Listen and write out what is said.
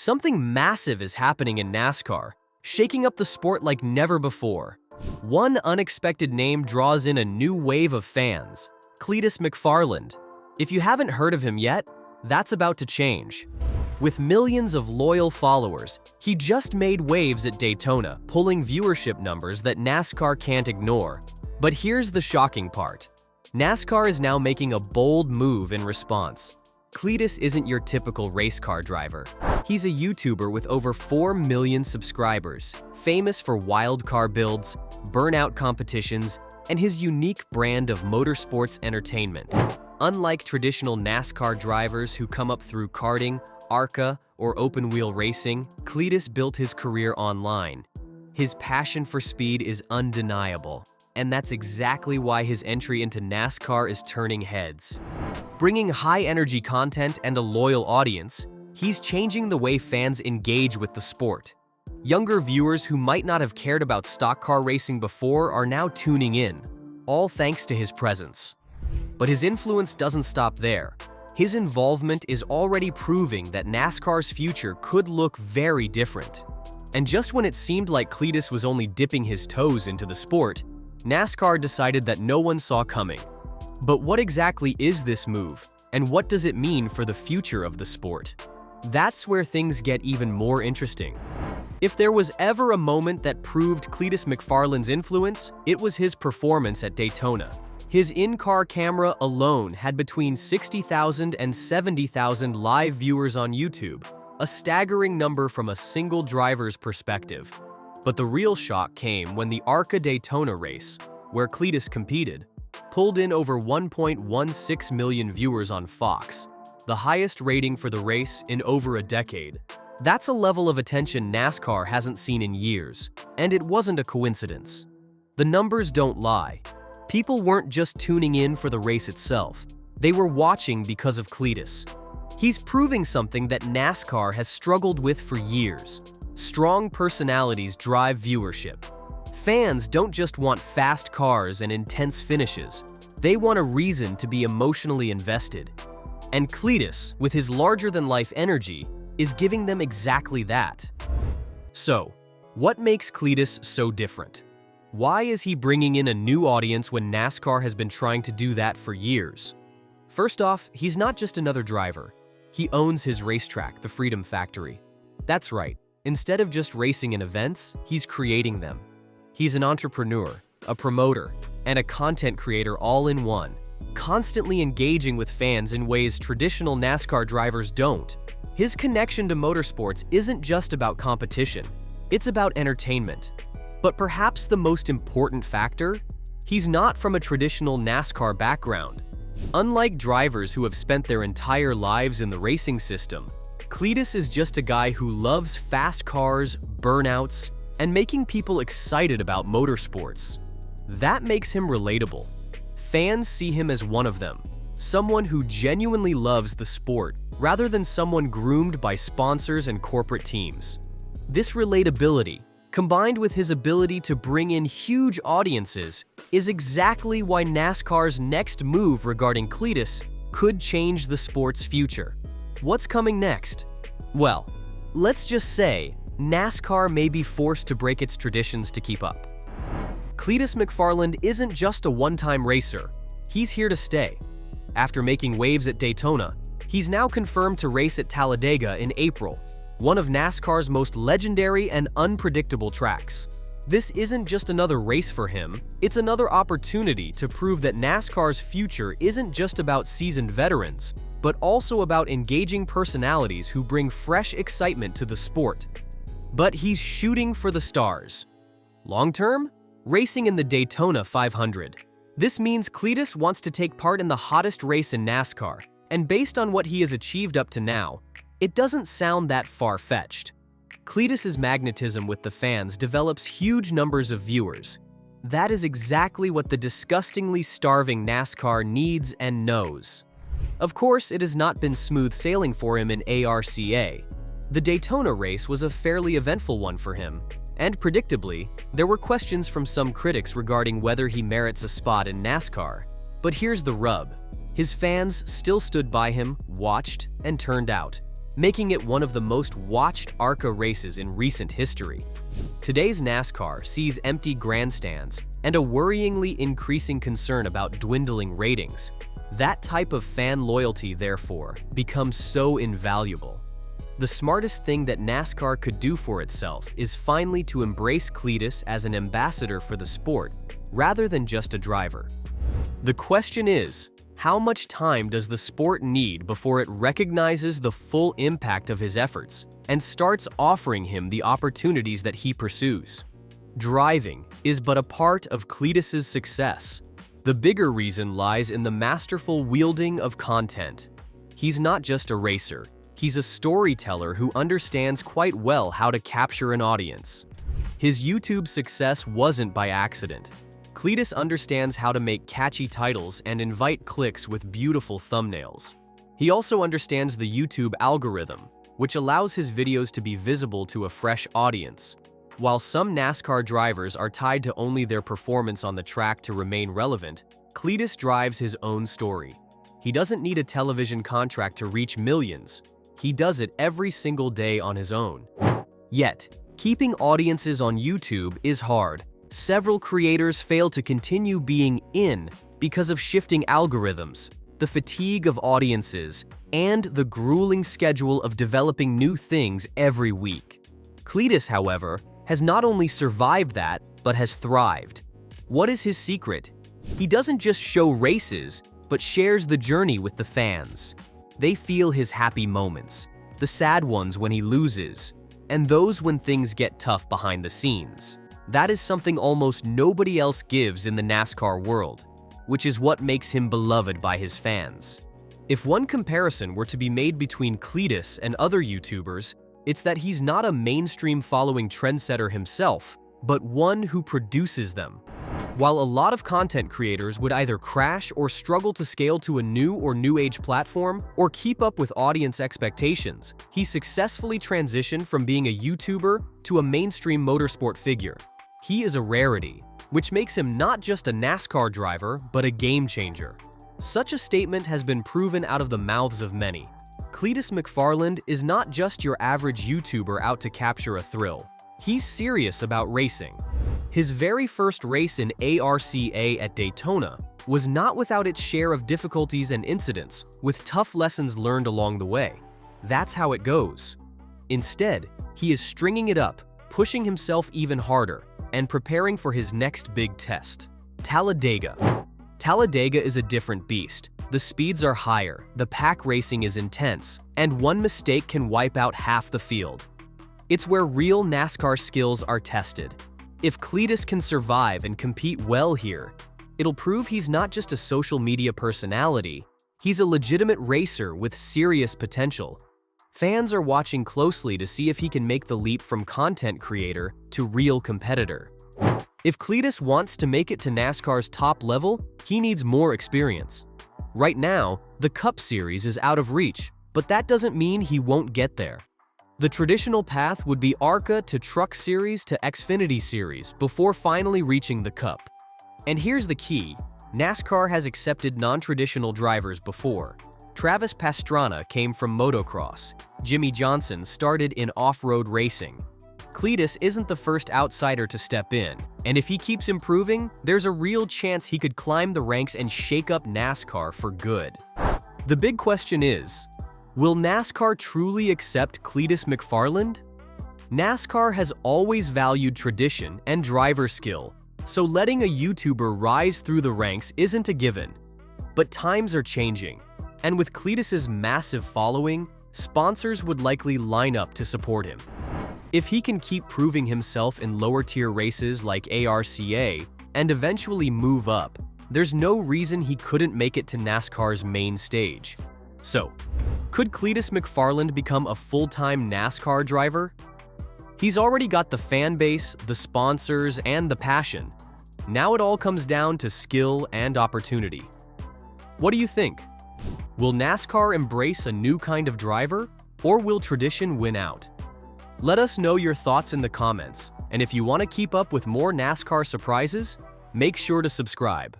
Something massive is happening in NASCAR, shaking up the sport like never before. One unexpected name draws in a new wave of fans, Cletus McFarland. If you haven't heard of him yet, that's about to change. With millions of loyal followers, he just made waves at Daytona, pulling viewership numbers that NASCAR can't ignore. But here's the shocking part. NASCAR is now making a bold move in response. Cletus isn't your typical race car driver. He's a YouTuber with over 4 million subscribers, famous for wild car builds, burnout competitions, and his unique brand of motorsports entertainment. Unlike traditional NASCAR drivers who come up through karting, ARCA, or open-wheel racing, Cletus built his career online. His passion for speed is undeniable, and that's exactly why his entry into NASCAR is turning heads. Bringing high-energy content and a loyal audience, he's changing the way fans engage with the sport. Younger viewers who might not have cared about stock car racing before are now tuning in, all thanks to his presence. But his influence doesn't stop there. His involvement is already proving that NASCAR's future could look very different. And just when it seemed like Cletus was only dipping his toes into the sport, NASCAR decided that no one saw coming. But what exactly is this move, and what does it mean for the future of the sport? That's where things get even more interesting. If there was ever a moment that proved Cletus McFarland's influence, it was his performance at Daytona. His in-car camera alone had between 60,000 and 70,000 live viewers on YouTube, a staggering number from a single driver's perspective. But the real shock came when the ARCA Daytona race, where Cletus competed, pulled in over 1.16 million viewers on Fox, the highest rating for the race in over a decade. That's a level of attention NASCAR hasn't seen in years, and it wasn't a coincidence. The numbers don't lie. People weren't just tuning in for the race itself. They were watching because of Cletus. He's proving something that NASCAR has struggled with for years. Strong personalities drive viewership. Fans don't just want fast cars and intense finishes. They want a reason to be emotionally invested. And Cletus, with his larger-than-life energy, is giving them exactly that. So, what makes Cletus so different? Why is he bringing in a new audience when NASCAR has been trying to do that for years? First off, he's not just another driver. He owns his racetrack, the Freedom Factory. That's right. Instead of just racing in events, he's creating them. He's an entrepreneur, a promoter, and a content creator all in one, constantly engaging with fans in ways traditional NASCAR drivers don't. His connection to motorsports isn't just about competition, it's about entertainment. But perhaps the most important factor? He's not from a traditional NASCAR background. Unlike drivers who have spent their entire lives in the racing system, Cletus is just a guy who loves fast cars, burnouts, and making people excited about motorsports. That makes him relatable. Fans see him as one of them, someone who genuinely loves the sport rather than someone groomed by sponsors and corporate teams. This relatability, combined with his ability to bring in huge audiences, is exactly why NASCAR's next move regarding Cletus could change the sport's future. What's coming next? Well, let's just say NASCAR may be forced to break its traditions to keep up. Cletus McFarland isn't just a one-time racer. He's here to stay. After making waves at Daytona, he's now confirmed to race at Talladega in April, one of NASCAR's most legendary and unpredictable tracks. This isn't just another race for him, it's another opportunity to prove that NASCAR's future isn't just about seasoned veterans, but also about engaging personalities who bring fresh excitement to the sport. But he's shooting for the stars. Long-term? Racing in the Daytona 500. This means Cletus wants to take part in the hottest race in NASCAR, and based on what he has achieved up to now, it doesn't sound that far-fetched. Cletus's magnetism with the fans develops huge numbers of viewers. That is exactly what the disgustingly starving NASCAR needs and knows. Of course, it has not been smooth sailing for him in ARCA. The Daytona race was a fairly eventful one for him, and predictably, there were questions from some critics regarding whether he merits a spot in NASCAR. But here's the rub. His fans still stood by him, watched, and turned out. making it one of the most watched ARCA races in recent history. Today's NASCAR sees empty grandstands and a worryingly increasing concern about dwindling ratings. That type of fan loyalty, therefore, becomes so invaluable. The smartest thing that NASCAR could do for itself is finally to embrace Cletus as an ambassador for the sport, rather than just a driver. The question is, how much time does the sport need before it recognizes the full impact of his efforts and starts offering him the opportunities that he pursues? Driving is but a part of Cletus's success. The bigger reason lies in the masterful wielding of content. He's not just a racer, he's a storyteller who understands quite well how to capture an audience. His YouTube success wasn't by accident. Cletus understands how to make catchy titles and invite clicks with beautiful thumbnails. He also understands the YouTube algorithm, which allows his videos to be visible to a fresh audience. While some NASCAR drivers are tied to only their performance on the track to remain relevant, Cletus drives his own story. He doesn't need a television contract to reach millions. He does it every single day on his own. Yet, keeping audiences on YouTube is hard. Several creators fail to continue being in because of shifting algorithms, the fatigue of audiences, and the grueling schedule of developing new things every week. Cletus, however, has not only survived that, but has thrived. What is his secret? He doesn't just show races, but shares the journey with the fans. They feel his happy moments, the sad ones when he loses, and those when things get tough behind the scenes. That is something almost nobody else gives in the NASCAR world, which is what makes him beloved by his fans. If one comparison were to be made between Cletus and other YouTubers, it's that he's not a mainstream following trendsetter himself, but one who produces them. While a lot of content creators would either crash or struggle to scale to a new or new age platform or keep up with audience expectations, he successfully transitioned from being a YouTuber to a mainstream motorsport figure. He is a rarity, which makes him not just a NASCAR driver, but a game changer. Such a statement has been proven out of the mouths of many. Cletus McFarland is not just your average YouTuber out to capture a thrill. He's serious about racing. His very first race in ARCA at Daytona was not without its share of difficulties and incidents, with tough lessons learned along the way. That's how it goes. Instead, he is stringing it up, pushing himself even harder, and preparing for his next big test. Talladega. Talladega is a different beast. The speeds are higher, the pack racing is intense, and one mistake can wipe out half the field. It's where real NASCAR skills are tested. If Cletus can survive and compete well here, it'll prove he's not just a social media personality, he's a legitimate racer with serious potential. Fans are watching closely to see if he can make the leap from content creator to real competitor. If Cletus wants to make it to NASCAR's top level, he needs more experience. Right now, the Cup Series is out of reach, but that doesn't mean he won't get there. The traditional path would be ARCA to Truck Series to Xfinity Series before finally reaching the Cup. And here's the key, NASCAR has accepted non-traditional drivers before. Travis Pastrana came from motocross. Jimmy Johnson started in off-road racing. Cletus isn't the first outsider to step in, and if he keeps improving, there's a real chance he could climb the ranks and shake up NASCAR for good. The big question is, will NASCAR truly accept Cletus McFarland? NASCAR has always valued tradition and driver skill, so letting a YouTuber rise through the ranks isn't a given. But times are changing, and with Cletus's massive following, sponsors would likely line up to support him. If he can keep proving himself in lower-tier races like ARCA and eventually move up, there's no reason he couldn't make it to NASCAR's main stage. So, could Cletus McFarland become a full-time NASCAR driver? He's already got the fan base, the sponsors, and the passion. Now it all comes down to skill and opportunity. What do you think? Will NASCAR embrace a new kind of driver, or will tradition win out? Let us know your thoughts in the comments, and if you want to keep up with more NASCAR surprises, make sure to subscribe.